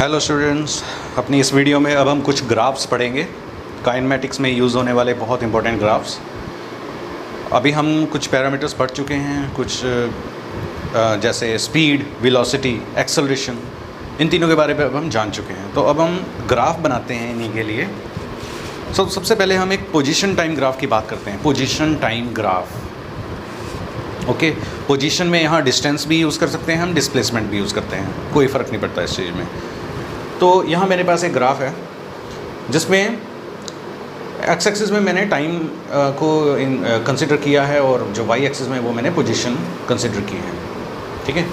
Hello students, अपनी इस video में अब हम कुछ ग्राफ्स पढ़ेंगे। काइनेमेटिक्स में यूज़ होने वाले बहुत इंपॉर्टेंट ग्राफ्स। अभी हम कुछ पैरामीटर्स पढ़ चुके हैं, कुछ जैसे स्पीड, वेलोसिटी, एक्सेलरेशन, इन तीनों के बारे में अब हम जान चुके हैं। तो अब हम ग्राफ बनाते हैं इन्हीं के लिए। सबसे पहले हम एक पोजीशन टाइम ग्राफ की बात करते हैं। Position time graph, okay. Position में यहाँ डिस्टेंस भी यूज़ कर सकते हैं हम, डिस्प्लेसमेंट भी यूज़ करते हैं, कोई फ़र्क नहीं पड़ता इस चीज़ में। तो यहाँ मेरे पास एक ग्राफ है जिसमें एक्स एक्सिस में मैंने टाइम को कंसिडर किया है और जो वाई एक्सिस में वो मैंने पोजीशन कंसिडर की है, ठीक है।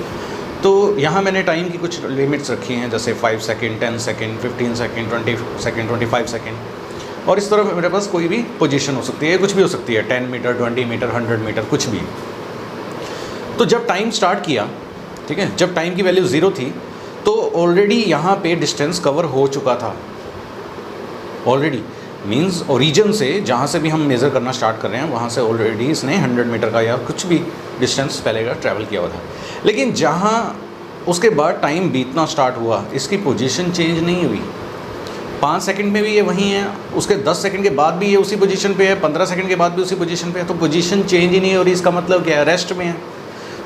तो यहाँ मैंने टाइम की कुछ लिमिट्स रखी हैं, जैसे 5 second, 10 second, 15 second, 20 second, 25 second. और इस तरफ मेरे पास कोई भी पोजीशन हो सकती है, कुछ भी हो सकती है, 10 मीटर, 20 मीटर, 100 मीटर, कुछ भी। तो जब टाइम स्टार्ट किया, ठीक है, जब टाइम की वैल्यू 0 थी तो ऑलरेडी यहाँ पे डिस्टेंस कवर हो चुका था। ऑलरेडी मींस ओरिजिन से जहाँ से भी हम मेज़र करना स्टार्ट कर रहे हैं वहाँ से ऑलरेडी इसने 100 मीटर का या कुछ भी डिस्टेंस पहले का ट्रैवल किया हुआ था। लेकिन जहाँ उसके बाद टाइम बीतना स्टार्ट हुआ, इसकी पोजीशन चेंज नहीं हुई। 5 सेकंड में भी ये वहीं है, उसके 10 सेकंड के बाद भी ये उसी पोजीशन पे है, 15 सेकंड के बाद भी उसी पोजीशन पे है। तो पोजीशन चेंज ही नहीं हो रही, इसका मतलब क्या है? रेस्ट में है।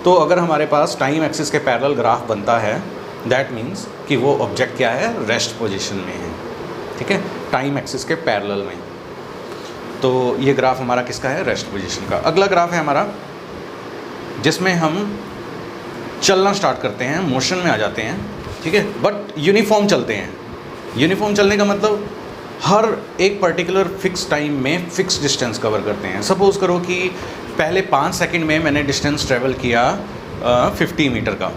तो अगर हमारे पास टाइम एक्सिस के पैरेलल ग्राफ बनता है, दैट मीन्स कि वो ऑब्जेक्ट क्या है? रेस्ट पोजीशन में है, ठीक है, टाइम एक्सिस के पैरेलल में। तो ये ग्राफ हमारा किसका है? रेस्ट पोजीशन का। अगला ग्राफ है हमारा जिसमें हम चलना स्टार्ट करते हैं, मोशन में आ जाते हैं, ठीक है, बट यूनिफॉर्म चलते हैं। यूनिफॉर्म चलने का मतलब हर एक पर्टिकुलर फिक्स टाइम में फिक्स डिस्टेंस कवर करते हैं। सपोज़ करो कि पहले 5 सेकंड में मैंने डिस्टेंस ट्रैवल किया 50 मीटर का,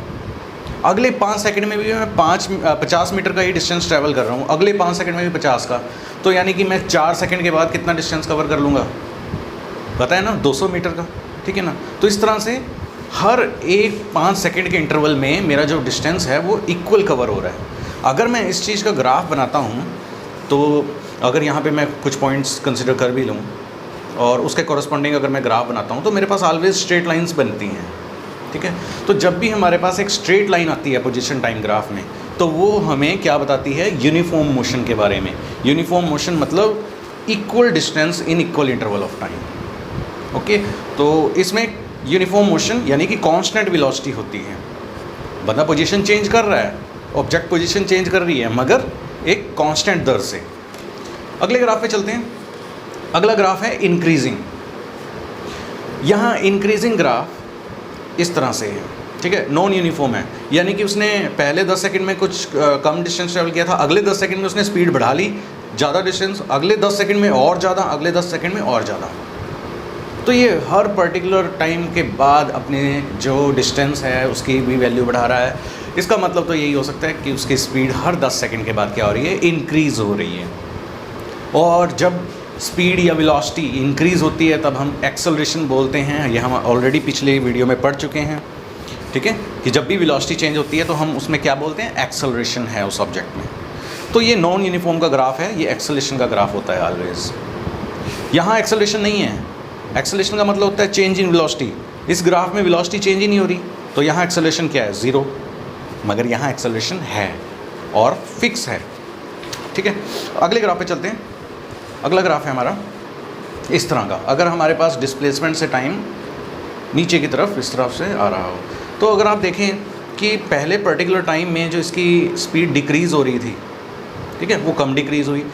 अगले 5 सेकंड में भी मैं 50 मीटर का ही डिस्टेंस ट्रैवल कर रहा हूँ, अगले 5 सेकंड में भी 50 का। तो यानी कि मैं 4 सेकंड के बाद कितना डिस्टेंस कवर कर लूँगा? पता है ना, 200 मीटर का, ठीक है ना। तो इस तरह से हर एक 5 सेकंड के इंटरवल में मेरा जो डिस्टेंस है वो इक्वल कवर हो रहा है। अगर मैं इस चीज़ का ग्राफ बनाता हूँ तो अगर यहाँ पे मैं कुछ पॉइंट्स कंसिडर कर भी लूँ और उसके कॉरस्पॉन्डिंग अगर मैं ग्राफ बनाता हूँ तो मेरे पास ऑलवेज स्ट्रेट लाइंस बनती हैं, ठीक है। तो जब भी हमारे पास एक स्ट्रेट लाइन आती है पोजीशन टाइम ग्राफ में, तो वो हमें क्या बताती है? यूनिफॉर्म मोशन के बारे में। यूनिफॉर्म मोशन मतलब equal distance in equal interval of time, okay. तो इसमें यूनिफॉर्म मोशन यानी कि कांस्टेंट वेलोसिटी होती है। बंदा पोजीशन चेंज कर रहा है, ऑब्जेक्ट पोजीशन चेंज कर रही है, मगर एक कांस्टेंट दर से। अगले ग्राफ पे चलते हैं। अगला ग्राफ है इंक्रीजिंग। यहाँ इंक्रीजिंग ग्राफ इस तरह से है, ठीक है, नॉन यूनिफॉर्म है। यानी कि उसने पहले 10 सेकंड में कुछ कम डिस्टेंस ट्रैवल किया था, अगले 10 सेकंड में उसने स्पीड बढ़ा ली, ज़्यादा डिस्टेंस, अगले 10 सेकंड में और ज़्यादा, अगले 10 सेकंड में और ज़्यादा। तो ये हर पर्टिकुलर टाइम के बाद अपने जो डिस्टेंस है उसकी भी वैल्यू बढ़ा रहा है। इसका मतलब तो यही हो सकता है कि उसकी स्पीड हर 10 सेकंड के बाद क्या हो रही है? इंक्रीज़ हो रही है। और जब स्पीड या वेलोसिटी इंक्रीज़ होती है तब हम एक्सेलरेशन बोलते हैं। ये हम ऑलरेडी पिछले वीडियो में पढ़ चुके हैं, ठीक है, कि जब भी वेलोसिटी चेंज होती है तो हम उसमें क्या बोलते हैं? एक्सेलरेशन है उस ऑब्जेक्ट में। तो ये नॉन यूनिफॉर्म का ग्राफ है, ये एक्सेलरेशन का ग्राफ होता है ऑलवेज। यहाँ एक्सेलरेशन नहीं है। एक्सेलरेशन का मतलब होता है चेंज इन वेलोसिटी। इस ग्राफ में वेलोसिटी चेंज ही नहीं हो रही, तो यहाँ एक्सेलरेशन क्या है? 0। मगर यहाँ एक्सेलरेशन है और फिक्स है, ठीक है। अगले ग्राफ पे चलते हैं। अगला ग्राफ है हमारा इस तरह का। अगर हमारे पास डिस्प्लेसमेंट से टाइम नीचे की तरफ इस तरफ से आ रहा हो, तो अगर आप देखें कि पहले पर्टिकुलर टाइम में जो इसकी स्पीड डिक्रीज़ हो रही थी, ठीक है, वो कम डिक्रीज़ हुई।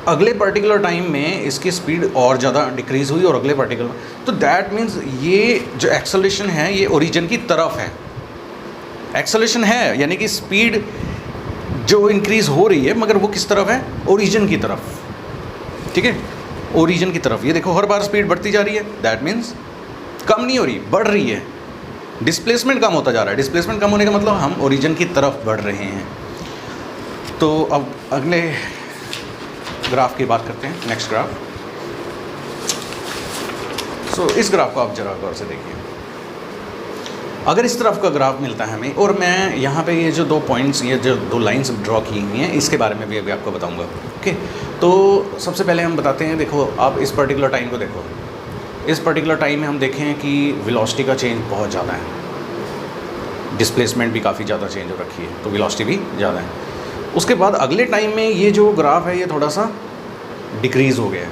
अगले पर्टिकुलर टाइम में इसकी स्पीड और ज़्यादा डिक्रीज़ हुई और अगले पर्टिकुलर, तो दैट मीन्स ये जो एक्सेलरेशन है ये ओरिजिन की तरफ है। एक्सेलरेशन है यानी कि स्पीड जो इंक्रीज़ हो रही है, मगर वो किस तरफ है? ओरिजिन की तरफ, ठीक है, ओरिजिन की तरफ। ये देखो हर बार स्पीड बढ़ती जा रही है, दैट मीन्स कम नहीं हो रही, बढ़ रही है। डिस्प्लेसमेंट कम होता जा रहा है। डिस्प्लेसमेंट कम होने का मतलब हम ओरिजिन की तरफ बढ़ रहे हैं। तो अब अगले ग्राफ की बात करते हैं, नेक्स्ट ग्राफ। सो इस ग्राफ को आप जरा गौर से देखिए। अगर इस तरफ का ग्राफ मिलता है हमें, और मैं यहाँ पे ये जो 2 पॉइंट्स, ये जो 2 लाइंस ड्रॉ की हुई हैं, इसके बारे में भी अभी आपको बताऊँगा, ओके। तो सबसे पहले हम बताते हैं, देखो आप इस पर्टिकुलर टाइम को देखो। इस पर्टिकुलर टाइम में हम देखें कि वेलोसिटी का चेंज बहुत ज़्यादा है, डिस्प्लेसमेंट भी काफ़ी ज़्यादा चेंज हो रखी है, तो वेलोसिटी भी ज़्यादा है। उसके बाद अगले टाइम में ये जो ग्राफ है ये थोड़ा सा डिक्रीज़ हो गया है,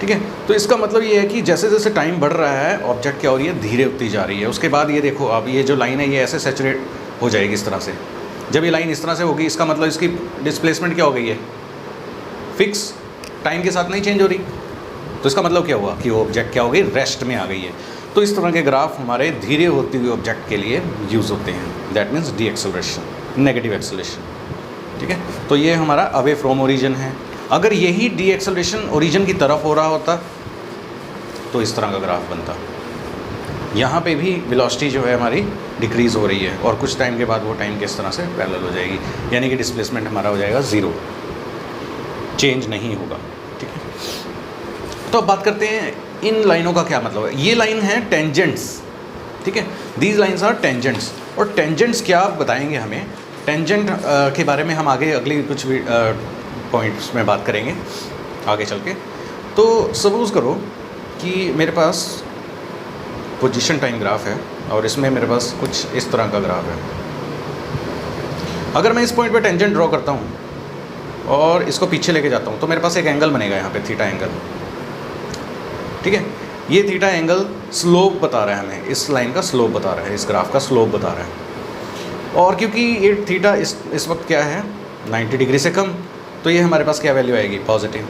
ठीक है। तो इसका मतलब ये है कि जैसे जैसे टाइम बढ़ रहा है ऑब्जेक्ट क्या हो रही है, धीरे होती जा रही है। उसके बाद ये देखो अब ये जो लाइन है ये ऐसे सैचुरेट हो जाएगी इस तरह से। जब ये लाइन इस तरह से होगी इसका मतलब इसकी डिस्प्लेसमेंट क्या हो गई है, फिक्स, टाइम के साथ नहीं चेंज हो रही। तो इसका मतलब क्या हुआ कि वो ऑब्जेक्ट क्या हो गई, रेस्ट में आ गई है। तो इस तरह के ग्राफ हमारे धीरे होती हुई ऑब्जेक्ट के लिए यूज़ होते हैं, that means D acceleration, negative acceleration, ठीक है। तो ये हमारा अवे फ्रॉम ओरिजिन है। अगर यही डी एक्सेलरेशन ओरिजिन की तरफ हो रहा होता तो इस तरह का ग्राफ बनता। यहाँ पे भी वेलोसिटी जो है हमारी डिक्रीज़ हो रही है और कुछ टाइम के बाद वो टाइम किस तरह से पैरेलल हो जाएगी, यानी कि डिस्प्लेसमेंट हमारा हो जाएगा ज़ीरो, चेंज नहीं होगा, ठीक है। तो अब बात करते हैं इन लाइनों का क्या मतलब है। ये लाइन है टेंजेंट्स, ठीक है, दीज लाइन्स आर टेंजेंट्स। और टेंजेंट्स क्या बताएंगे हमें, टेंजेंट के बारे में हम आगे अगली कुछ पॉइंट्स में बात करेंगे आगे चल के। तो सपोज़ करो कि मेरे पास पोजीशन टाइम ग्राफ है और इसमें मेरे पास कुछ इस तरह का ग्राफ है। अगर मैं इस पॉइंट पे टेंजेंट ड्रॉ करता हूँ और इसको पीछे लेके जाता हूँ तो मेरे पास एक एंगल बनेगा यहाँ पे, थीटा एंगल, ठीक है। ये थीटा एंगल स्लोप बता रहा है हमें, इस लाइन का स्लोप बता रहा है, इस ग्राफ का स्लोप बता रहा है। और क्योंकि ये थीटा इस वक्त क्या है 90 डिग्री से कम, तो ये हमारे पास क्या वैल्यू आएगी, पॉजिटिव।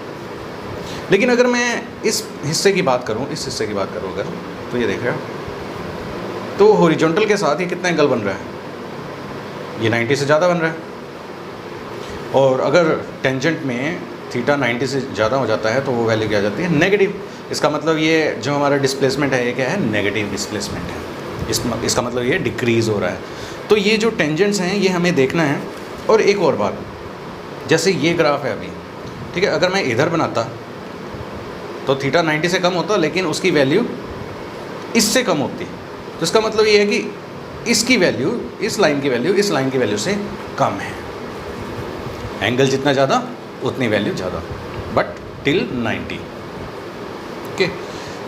लेकिन अगर मैं इस हिस्से की बात करूँ, इस हिस्से की बात करूँ अगर, तो ये देख रहे हो तो हॉरिजॉन्टल के साथ ये कितना एंगल बन रहा है, ये 90 से ज़्यादा बन रहा है। और अगर टेंजेंट में थीटा 90 से ज़्यादा हो जाता है तो वो वैल्यू क्या आ जाती है, नेगेटिव। इसका मतलब ये जो हमारा डिस्प्लेसमेंट है ये क्या है, नेगेटिव डिस्प्लेसमेंट है। इसका मतलब ये डिक्रीज़ हो रहा है। तो ये जो टेंजेंट्स हैं ये हमें देखना है। और एक और बात, जैसे ये ग्राफ है अभी, ठीक है, अगर मैं इधर बनाता तो थीटा 90 से कम होता लेकिन उसकी वैल्यू इससे कम होती। तो इसका मतलब ये है कि इसकी वैल्यू, इस लाइन की वैल्यू इस लाइन की वैल्यू से कम है। एंगल जितना ज़्यादा उतनी वैल्यू ज़्यादा, बट टिल 90, ओके।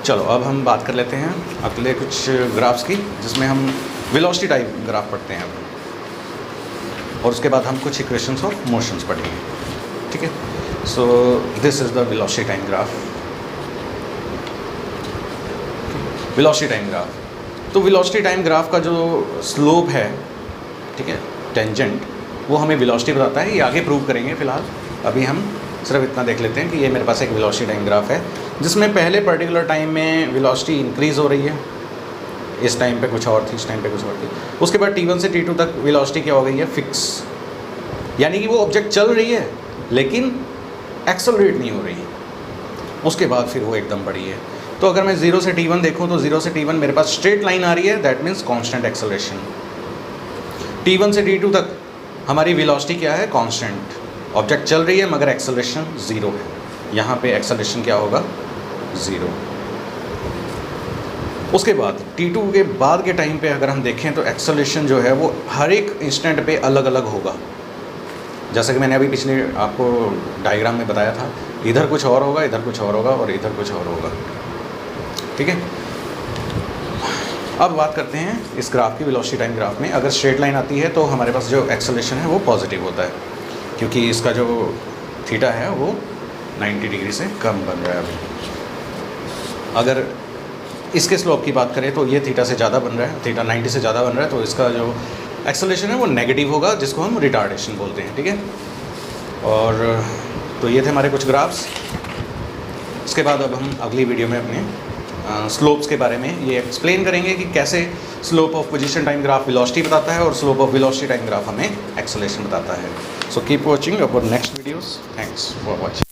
चलो अब हम बात कर लेते हैं अगले कुछ ग्राफ्स की, जिसमें हम वेलोसिटी टाइप ग्राफ पढ़ते हैं अब, और उसके बाद हम कुछ इक्वेशंस ऑफ मोशंस पढ़ेंगे, ठीक है। So this is the velocity time graph. Velocity time graph, तो वेलोसिटी टाइम ग्राफ का जो स्लोप है, ठीक है, टेंजेंट, वो हमें वेलोसिटी बताता है। ये आगे प्रूव करेंगे, फ़िलहाल अभी हम सिर्फ इतना देख लेते हैं कि ये मेरे पास एक वेलोसिटी टाइम ग्राफ है जिसमें पहले पर्टिकुलर टाइम में वेलोसिटी इंक्रीज़ हो रही है, इस टाइम पे कुछ और थी, इस टाइम पे कुछ और थी। उसके बाद T1 से T2 तक वेलोसिटी क्या हो गई है, फिक्स, यानी कि वो ऑब्जेक्ट चल रही है लेकिन एक्सेलरेट नहीं हो रही है। उसके बाद फिर वो एकदम बढ़ी है। तो अगर मैं 0 से T1 देखूँ तो 0 से T1 मेरे पास स्ट्रेट लाइन आ रही है, that means constant acceleration. T1 से T2 तक हमारी वेलोसिटी क्या है, कांस्टेंट, ऑब्जेक्ट चल रही है मगर एक्सेलरेशन 0 है। यहाँ पे एक्सेलरेशन क्या होगा, 0। उसके बाद T2 के बाद के टाइम पे अगर हम देखें तो एक्सेलरेशन जो है वो हर एक इंस्टेंट पे अलग अलग होगा। जैसे कि मैंने अभी पिछले आपको डायग्राम में बताया था, इधर कुछ और होगा, इधर कुछ और होगा और इधर कुछ और होगा, ठीक है। अब बात करते हैं इस ग्राफ की, वेलोसिटी टाइम ग्राफ में अगर स्ट्रेट लाइन आती है तो हमारे पास जो एक्सेलरेशन है वो पॉजिटिव होता है, क्योंकि इसका जो थीटा है वो 90 डिग्री से कम बन रहा है अभी। अगर इसके स्लोप की बात करें तो ये थीटा से ज़्यादा बन रहा है, थीटा 90 से ज़्यादा बन रहा है, तो इसका जो एक्सेलरेशन है वो नेगेटिव होगा, जिसको हम रिटार्डेशन बोलते हैं, ठीक है। और तो ये थे हमारे कुछ ग्राफ्स। इसके बाद अब हम अगली वीडियो में अपने स्लोप्स के बारे में ये एक्सप्लेन करेंगे कि कैसे slope of position time graph velocity बताता है और slope of velocity time graph हमें एक्सेलरेशन बताता है। So keep watching our next videos. Thanks for watching.